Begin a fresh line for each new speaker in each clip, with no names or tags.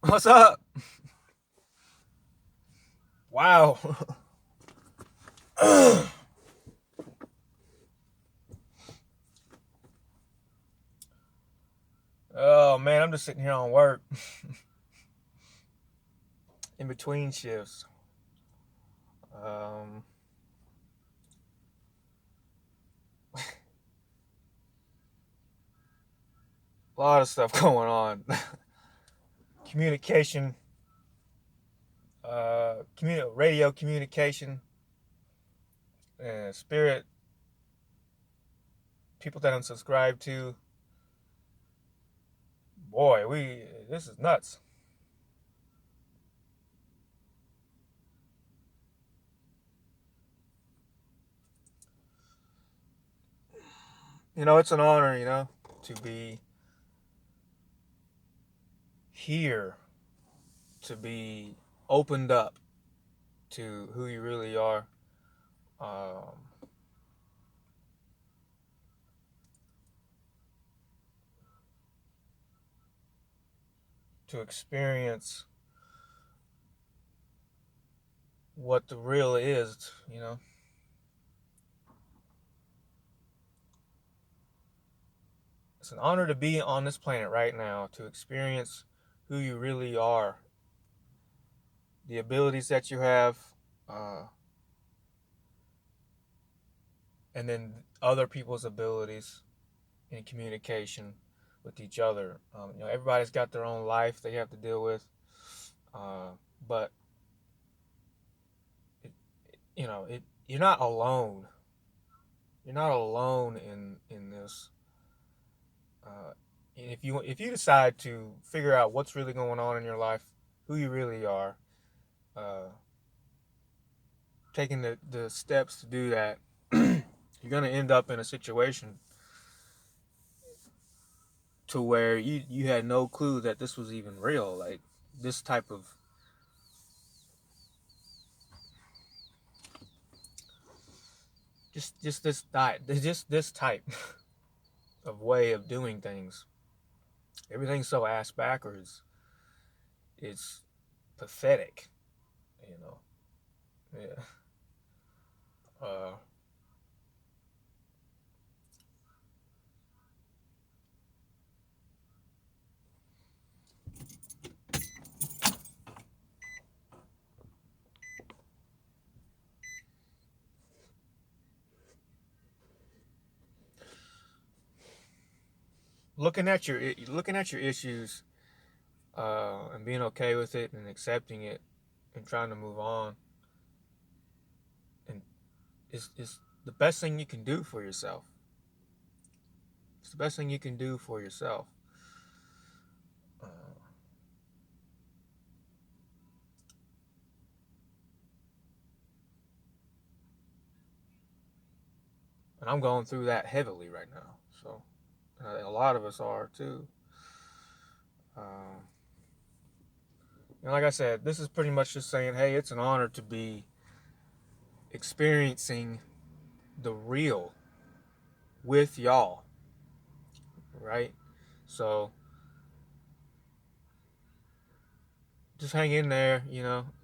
What's up? Wow. Oh man, I'm just sitting here on work in between shifts. Um, a lot of stuff going on. Communication, radio communication, spirit. People that I'm subscribed to. Boy, this is nuts. It's an honor, to be here, to be opened up to who you really are. Um, to experience what the real is. It's an honor to be on this planet right now, to experience who you really are, the abilities that you have, uh, and then other people's abilities in communication with each other. Everybody's got their own life they have to deal with, uh, but it, you're not alone. You're not alone in this. Uh, if you decide to figure out what's really going on in your life, who you really are, uh, taking the steps to do that, you're gonna end up in a situation to where you had no clue that this was even real. Like this type of just this diet, just this type of way of doing things. Everything's so ass backwards. It's pathetic, you know. Yeah. Uh, looking at your issues, and being okay with it and accepting it and trying to move on, and is the best thing you can do for yourself. It's the best thing you can do for yourself. Uh, and I'm going through that heavily right now. So a lot of us are too. Uh, and like I said, this is pretty much just saying, hey, it's an honor to be experiencing the real with y'all, right? So just hang in there,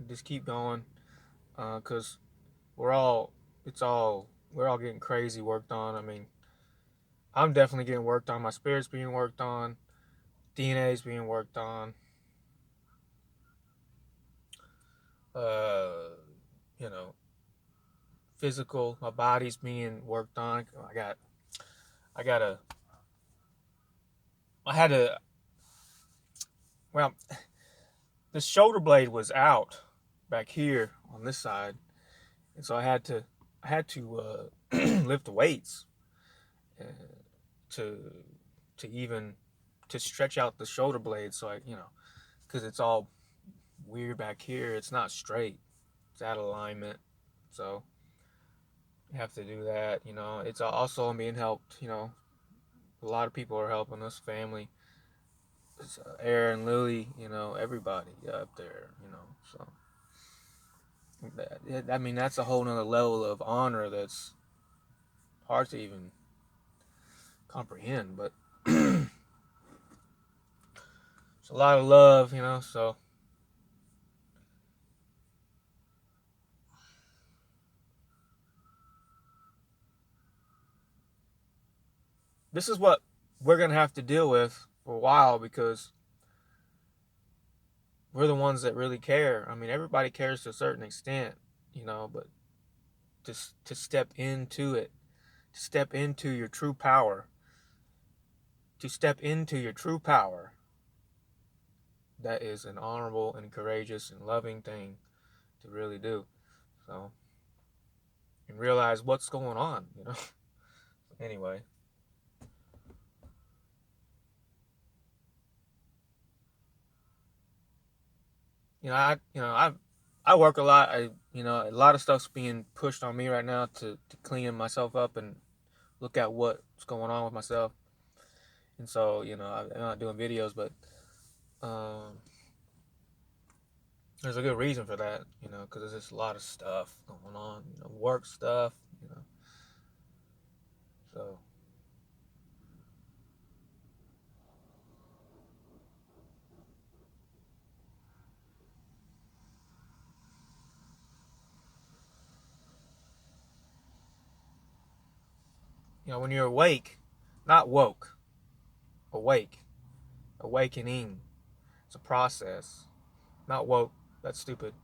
just keep going, because we're all, we're all getting crazy worked on. I mean, I'm definitely getting worked on. My spirit's being worked on. DNA's being worked on. Uh, you know, physical. My body's being worked on. I got a, I had a, well, the shoulder blade was out back here on this side, and so I had to lift the weights, uh, to to even to stretch out the shoulder blade. So because it's all weird back here, it's not straight. It's out of alignment. So you have to do that. It's also being helped. A lot of people are helping us, family. It's Aaron, Lily, everybody up there. So I mean that's a whole nother level of honor that's hard to even comprehend. But so a lot of love, you know. So this is what we're gonna have to deal with for a while because we're the ones that really care. I mean, everybody cares to a certain extent, you know, but to step into it, to step into your true power, to step into your true power, that is an honorable and courageous and loving thing to really do. So, and realize what's going on, you know. Anyway, I work a lot. A lot of stuff's being pushed on me right now to clean myself up and look at what's going on with myself. And so, I'm not doing videos, but um, there's a good reason for that, because there's just a lot of stuff going on, work stuff, so, when you're awake, not woke, awake, awakening, it's a process, not woke, that's stupid.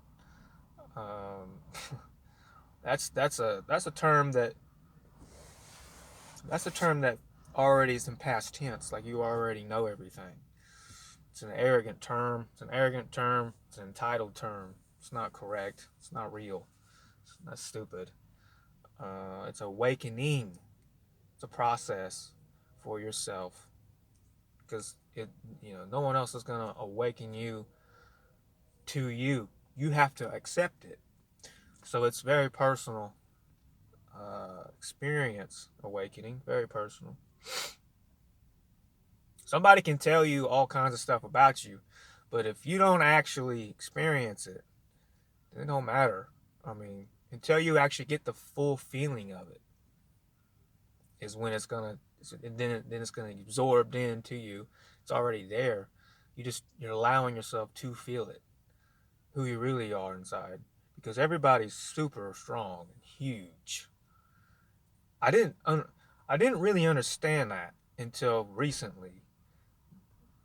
Um, that's a term that already is in past tense, like you already know everything. It's an arrogant term. It's an arrogant term. It's an entitled term. It's not correct. It's not real. That's stupid. It's awakening. It's a process for yourself because no one else is gonna awaken you to you. You have to accept it. So it's very personal experience awakening. Very personal. Somebody can tell you all kinds of stuff about you, but if you don't actually experience it, it don't matter. I mean, until you actually get the full feeling of it, is when it's gonna, then it's gonna absorb into you. It's already there. You're allowing yourself to feel it, who you really are inside, because everybody's super strong and huge. I didn't, I didn't really understand that until recently.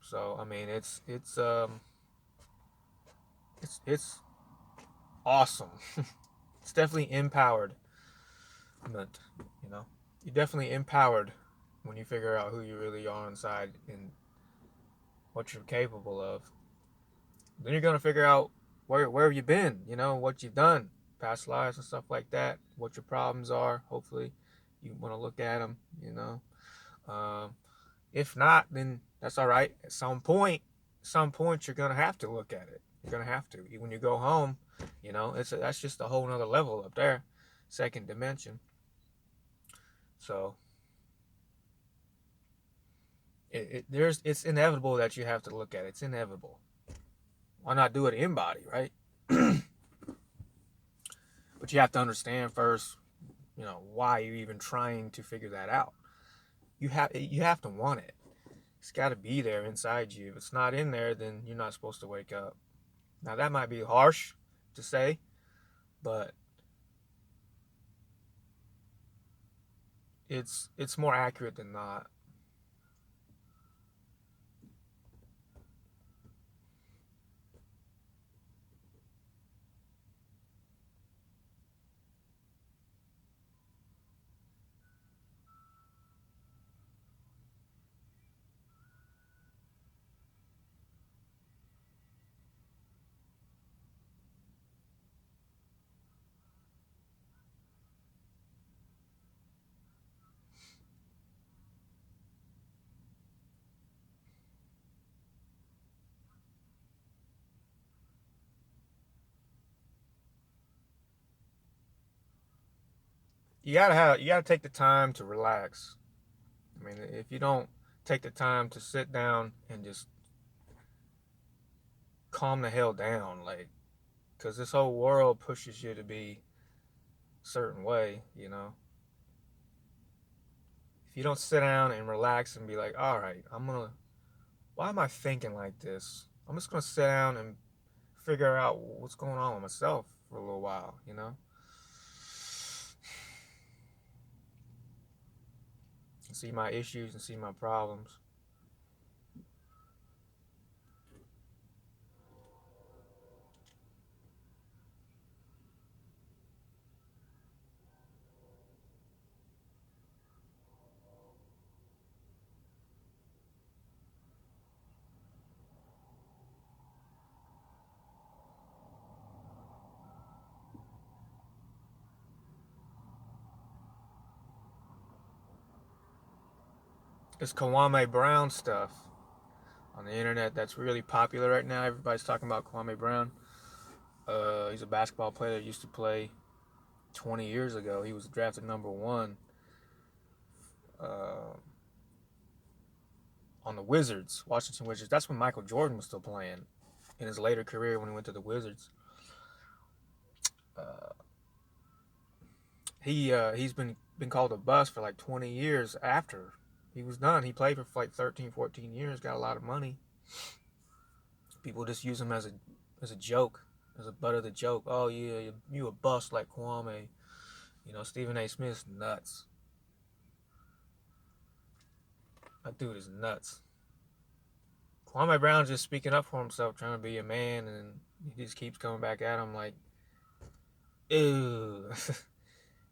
So I mean, it's awesome. It's definitely empowered. You know, you're definitely empowered when you figure out who you really are inside and what you're capable of. Then you're gonna figure out where have you been, what you've done, past lives and stuff like that, what your problems are. Hopefully, you want to look at them. Um, if not, then that's all right. At some point, you're gonna have to look at it. You're gonna have to when you go home. That's just a whole nother level up there, second dimension. So it's inevitable that you have to look at it. It's inevitable. Why not do it in body, right? But you have to understand first, why you're even trying to figure that out. You have to want it. It's got to be there inside you. If it's not in there, then you're not supposed to wake up. Now that might be harsh to say, but it's more accurate than not. You gotta take the time to relax. I mean, if you don't take the time to sit down and just calm the hell down, like, because this whole world pushes you to be a certain way. If you don't sit down and relax and be like, all right, why am I thinking like this? I'm just gonna sit down and figure out what's going on with myself for a little while, you know? And see my issues and see my problems. It's Kwame Brown stuff on the internet that's really popular right now. Everybody's talking about Kwame Brown. He's a basketball player that used to play 20 years ago. He was drafted number one uh, on the Wizards, Washington Wizards. That's when Michael Jordan was still playing in his later career when he went to the Wizards. Uh, he's been called a bust for like 20 years after he was done. He played for like 13, 14 years, got a lot of money. People just use him as a joke, as a butt of the joke. Oh yeah, you a bust like Kwame. You know, Stephen A. Smith's nuts. That dude is nuts. Kwame Brown's just speaking up for himself, trying to be a man, and he just keeps coming back at him like, ew.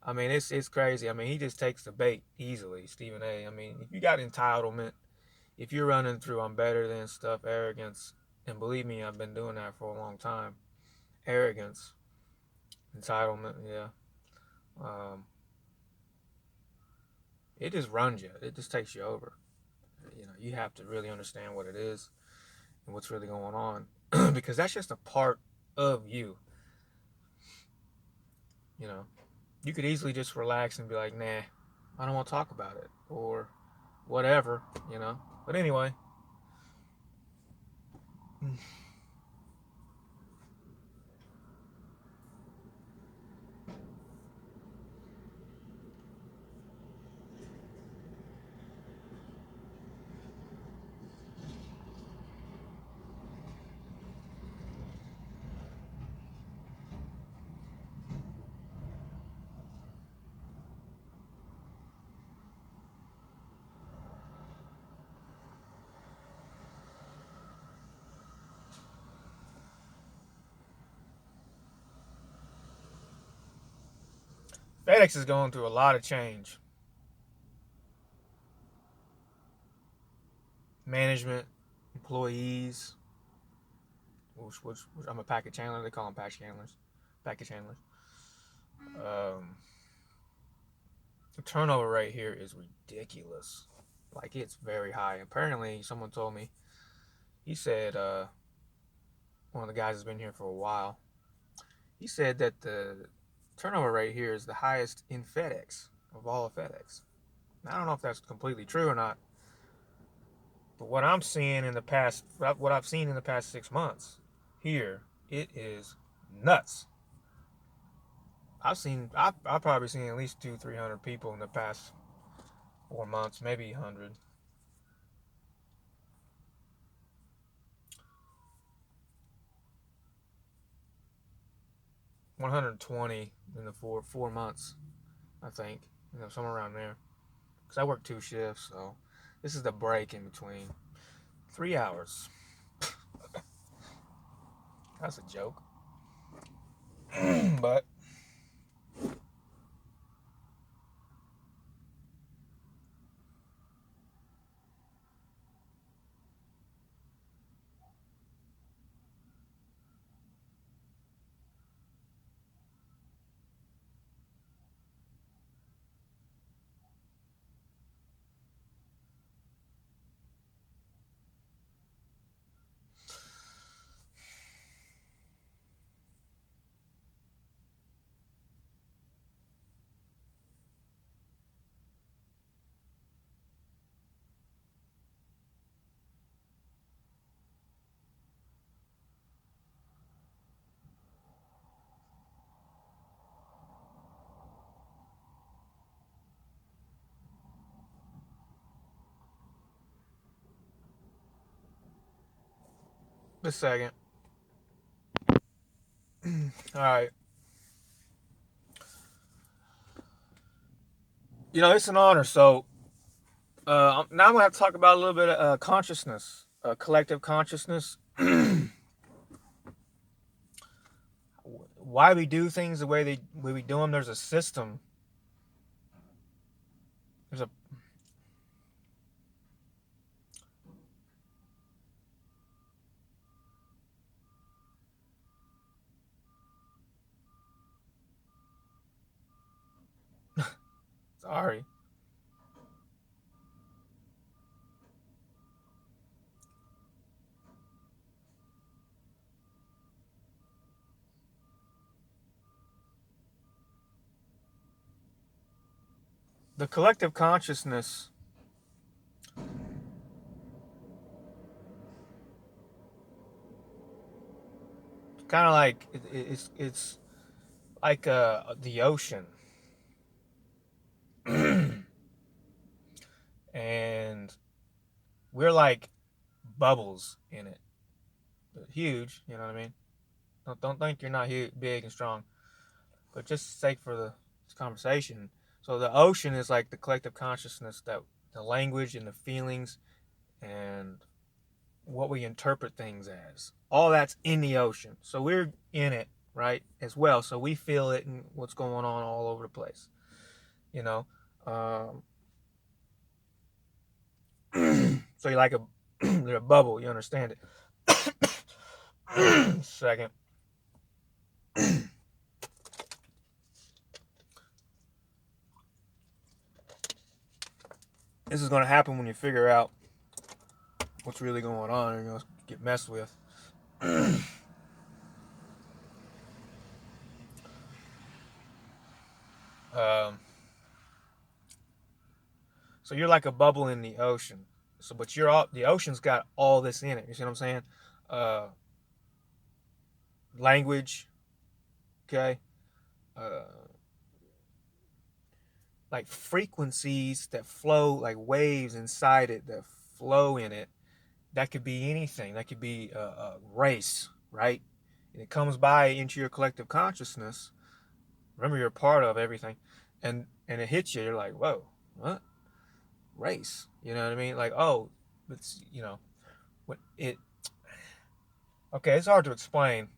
I mean, it's crazy. I mean, he just takes the bait easily, Stephen A. I mean, if you got entitlement, if you're running through I'm better than stuff, arrogance, and believe me, I've been doing that for a long time. Arrogance, entitlement, yeah. Um, it just runs you. It just takes you over. You know, you have to really understand what it is and what's really going on, because that's just a part of you. You know, you could easily just relax and be like, nah, I don't want to talk about it or whatever. You know. But anyway, FedEx is going through a lot of change. Management, employees, which I'm a package handler. They call them package handlers. Package handlers. Um, the turnover rate here is ridiculous. Like it's very high. Apparently, someone told me. He said one of the guys has been here for a while. He said that the turnover rate here is the highest in FedEx of all of FedEx. Now, I don't know if that's completely true or not, but what I've seen in the past 6 months here, it is nuts. I've probably seen at least 300 people in the past 4 months, maybe 100. 120 in the four months, I think. You know, somewhere around there. Because I work 2 shifts, so this is the break in between. 3 hours. That's a joke. But Just a second. All right. It's an honor. So now I'm gonna have to talk about a little bit of consciousness, collective consciousness. Why we do things the way we do them. There's a system. There's a sorry. The collective consciousness. Kind of like it's like the ocean, and we're like bubbles in it. They're huge, you know what I mean? Don't think you're not big and strong, but just sake for this conversation. So the ocean is like the collective consciousness, that the language and the feelings and what we interpret things as. All that's in the ocean. So we're in it, right, as well. So we feel it and what's going on all over the place, you know. Um, so you're like you're a bubble. You understand it. Second. This is going to happen when you figure out what's really going on. You're going to get messed with. um, so you're like a bubble in the ocean. So, but the ocean's got all this in it. You see what I'm saying? Uh, language, okay, uh, like frequencies that flow, like waves inside it that flow in it. That could be anything. That could be a race, right? And it comes by into your collective consciousness. Remember, you're a part of everything, and it hits you. You're like, whoa, what race? You know what I mean? Like, oh, it's what it. Okay, it's hard to explain.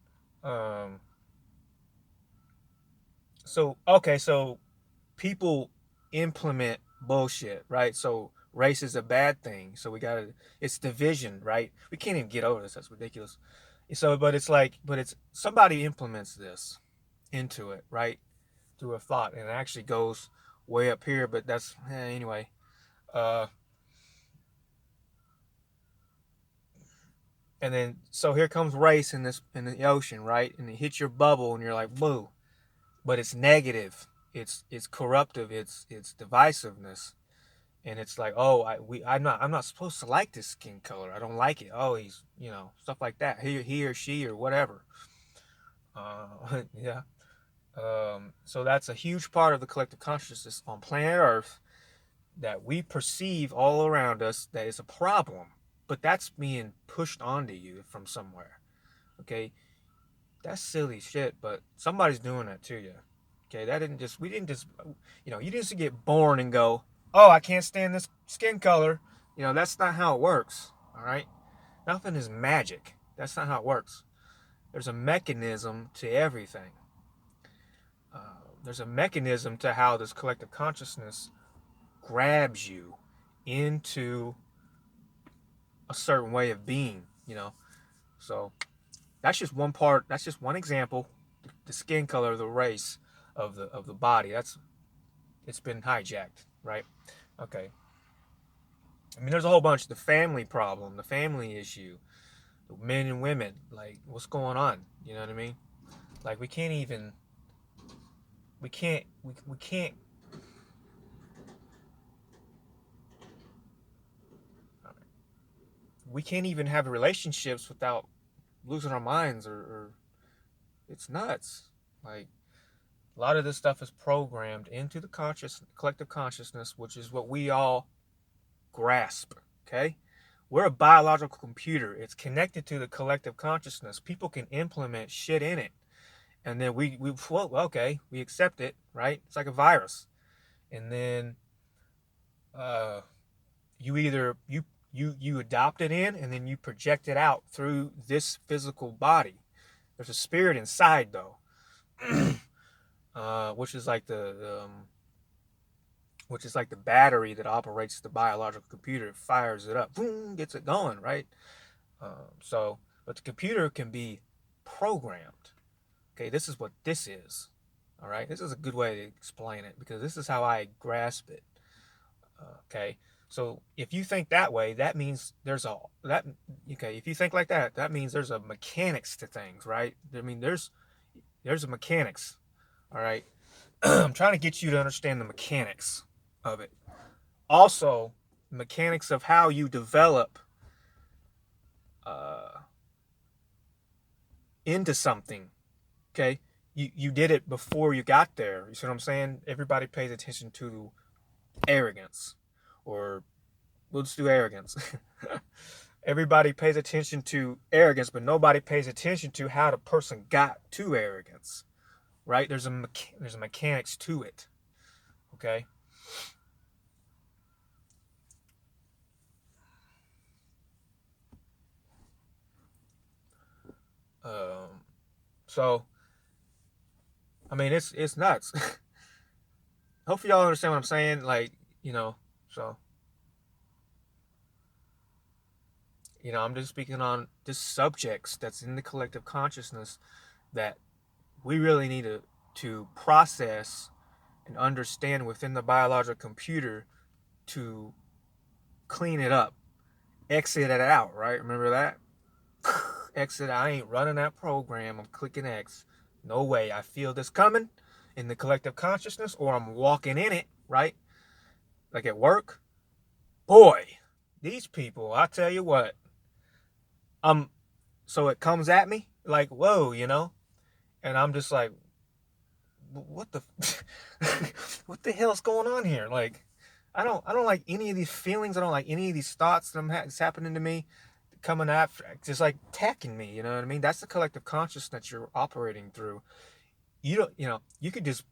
Um, so people implement bullshit, right? So race is a bad thing. So we gotta, it's division, right? We can't even get over this. That's ridiculous. So, but it's somebody implements this into it, right? Through a thought, and it actually goes way up here. But that's anyway. Uh, and then so here comes race in the ocean, right? And it hits your bubble, and you're like, boo. But it's negative. It's corruptive. It's divisiveness. And it's like, oh, I'm not supposed to like this skin color. I don't like it. Oh, he's stuff like that. He or she or whatever. Yeah. So that's a huge part of the collective consciousness on planet Earth that we perceive all around us that is a problem, but that's being pushed onto you from somewhere. Okay, that's silly shit, but somebody's doing that to you. Okay, we didn't just, you didn't just get born and go, oh, I can't stand this skin color. That's not how it works. All right, nothing is magic. That's not how it works. There's a mechanism to everything. Uh, there's a mechanism to how this collective consciousness grabs you into a certain way of being. So that's just one part. That's just one example. The skin color, the race of the body. It's been hijacked, right? Okay. I mean, there's a whole bunch. The family problem, the family issue, the men and women. Like, what's going on? You know what I mean? Like, we can't. We can't even have relationships without losing our minds, or it's nuts. Like, a lot of this stuff is programmed into the collective consciousness, which is what we all grasp. Okay, we're a biological computer. It's connected to the collective consciousness. People can implement shit in it, and then well, okay, we accept it, right? It's like a virus, and then uh, you either you adopt it in, and then you project it out through this physical body. There's a spirit inside though, which is like the battery that operates the biological computer. It fires it up, boom, gets it going, right? But the computer can be programmed. Okay, this is what this is. All right, this is a good way to explain it because this is how I grasp it. Okay, so if you think that way, that means there's a that. Okay, if you think like that, that means there's a mechanics to things, right? I mean, there's a mechanics. All right, I'm trying to get you to understand the mechanics of it. Also, mechanics of how you develop uh, into something. Okay, you did it before you got there. You see what I'm saying? Everybody pays attention to arrogance, or we'll just do arrogance. Everybody pays attention to arrogance, but nobody pays attention to how the person got to arrogance. Right? There's a mechanics to it. Okay. So I mean, it's nuts. Hopefully y'all understand what I'm saying. Like, so I'm just speaking on just subjects that's in the collective consciousness that we really need to process and understand within the biological computer to clean it up, exit it out, right? Remember that? Exit. I ain't running that program. I'm clicking X. No way. I feel this coming in the collective consciousness, or I'm walking in it, right? Like at work. Boy, these people, I tell you what. So it comes at me like, whoa, and I'm just like, what the what the hell's going on here? Like, I don't like any of these feelings. I don't like any of these thoughts that's happening to me, coming after, just like attacking me. You know what I mean? That's the collective consciousness that you're operating through. You don't, you could just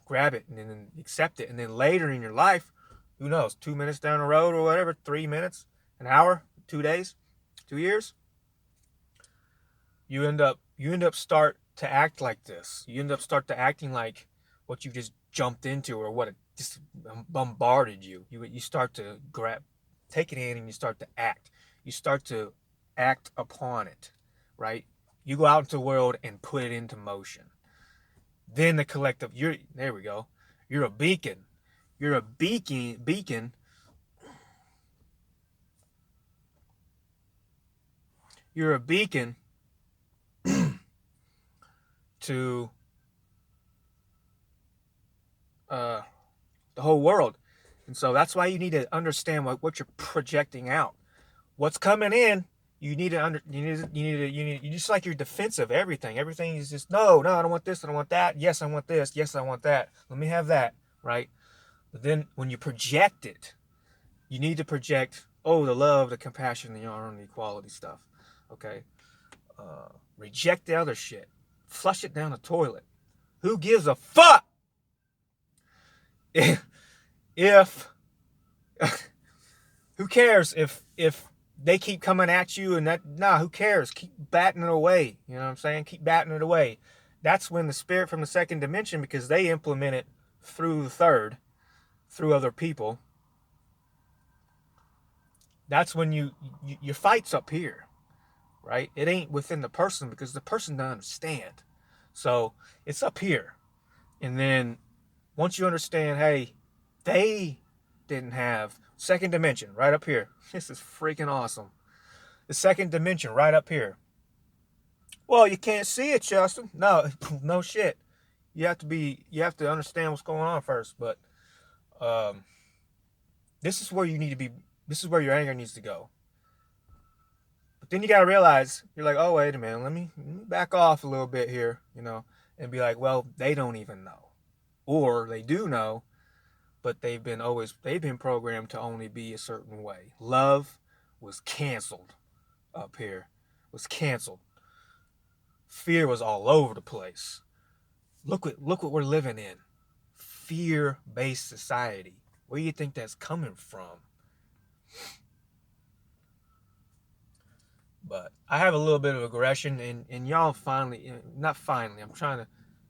grab it and then accept it, and then later in your life, who knows, 2 minutes down the road or whatever, 3 minutes, an hour, 2 days, 2 years, you end up start to act like this. You end up start to acting like what you just jumped into, or what it just bombarded you. You start to take it in, and you start to act. You start to act upon it, right? You go out into the world and put it into motion. Then the collective, there we go. You're a beacon. You're a beacon. You're a beacon to the whole world. And so that's why you need to understand what you're projecting out. What's coming in, you need to you just like you're defensive. Everything is just, no, I don't want this, I don't want that. Yes, I want this. Yes, I want that. Let me have that, right? But then when you project it, you need to project, the love, the compassion, the honor, and the equality stuff. Okay. Reject the other shit. Flush it down the toilet. Who gives a fuck if who cares if they keep coming at you, and who cares? Keep batting it away. You know what I'm saying? Keep batting it away. That's when the spirit from the second dimension, because they implement it through the third, through other people. That's when your fight's up here, right? It ain't within the person, because the person doesn't understand. So it's up here. And then once you understand, hey, they didn't have second dimension right up here. This is freaking awesome. The second dimension right up here. Well, you can't see it, Justin. No, no shit. You have to understand what's going on first. But this is where you need to be. This is where your anger needs to go. But then you got to realize, you're like, oh, wait a minute, let me back off a little bit here, and be like, well, they don't even know. Or they do know, but they've been programmed to only be a certain way. Love, was canceled up here. Was canceled. Fear was all over the place. Look what we're living in. Fear-based society. Where do you think that's coming from? But I have a little bit of aggression, and y'all finally, not finally, I'm trying to,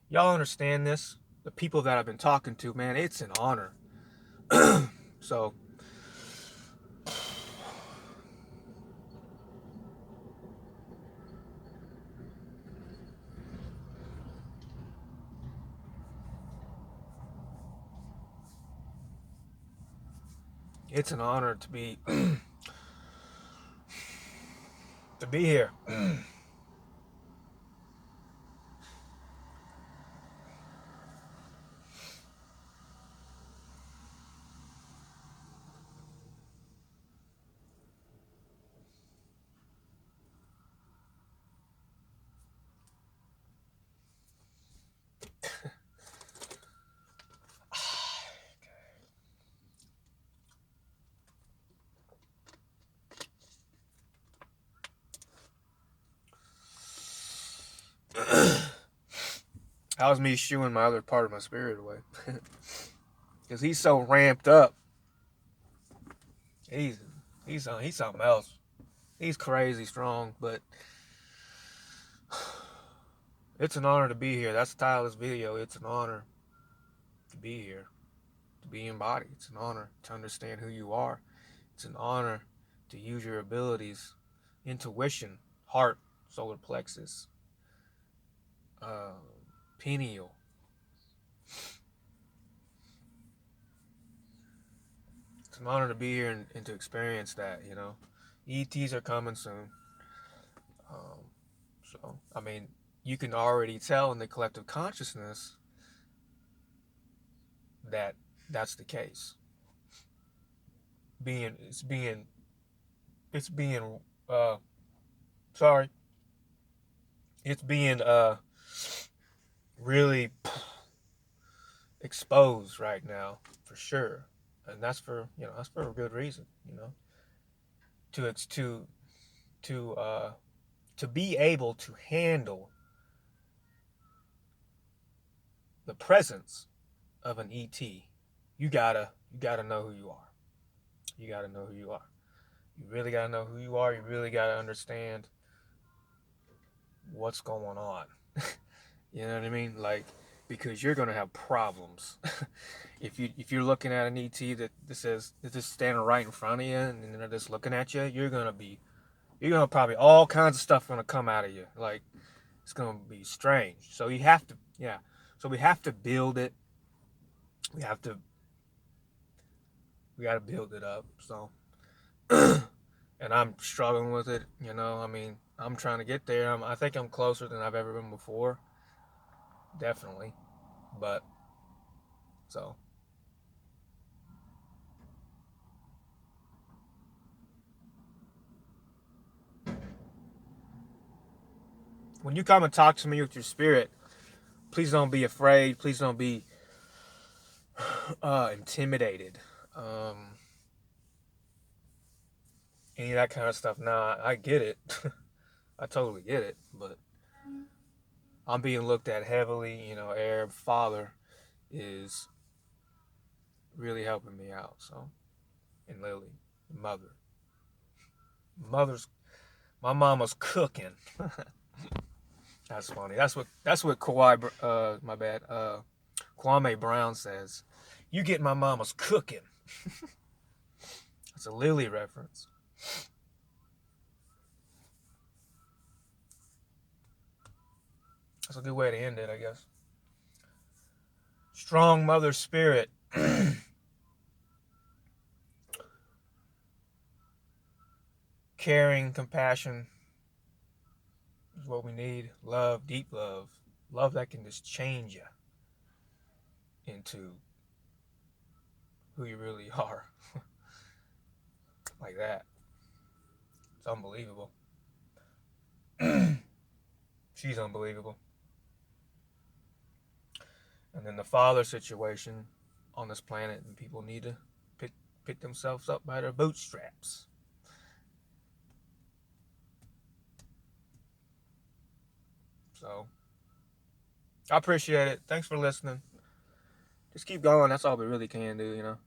y'all understand this? The people that I've been talking to, man, it's an honor. So, it's an honor to be to be here. That was me shooing my other part of my spirit away. Because he's so ramped up. He's something else. He's crazy strong, but it's an honor to be here. That's the title of this video. It's an honor to be here, to be embodied. It's an honor to understand who you are. It's an honor to use your abilities, intuition, heart, solar plexus, pineal. It's an honor to be here and to experience that, you know. ETs are coming soon. So, I mean, you can already tell in the collective consciousness that that's the case. It's being really exposed right now, for sure. And that's for a good reason, you know. To be able to handle the presence of an ET, you gotta know who you are. You gotta know who you are. You really gotta know who you are. You really gotta understand what's going on. You know what I mean? Like, because you're gonna have problems if you're looking at an ET that says that's just standing right in front of you and they're just looking at you. You're gonna probably all kinds of stuff gonna come out of you. Like, it's gonna be strange. So you have to, yeah. So we have to build it. We gotta build it up. So, and I'm struggling with it. You know, I mean, I'm trying to get there. I think I'm closer than I've ever been before. Definitely, but so. When you come and talk to me with your spirit, please don't be afraid. Please don't be intimidated. Any of that kind of stuff. Nah, I get it. I totally get it. But I'm being looked at heavily. You know, Arab father is really helping me out. So, and Lily, my mama's cooking. That's funny. That's what Kwame Brown says. You get my mama's cooking. That's a Lily reference. That's a good way to end it, I guess. Strong mother spirit. Caring, compassion is what we need. Love, deep love. Love that can just change you into who you really are. Like that. It's unbelievable. She's unbelievable. And then the father situation on this planet, and people need to pick themselves up by their bootstraps. So I appreciate it. Thanks for listening. Just keep going. That's all we really can do, you know.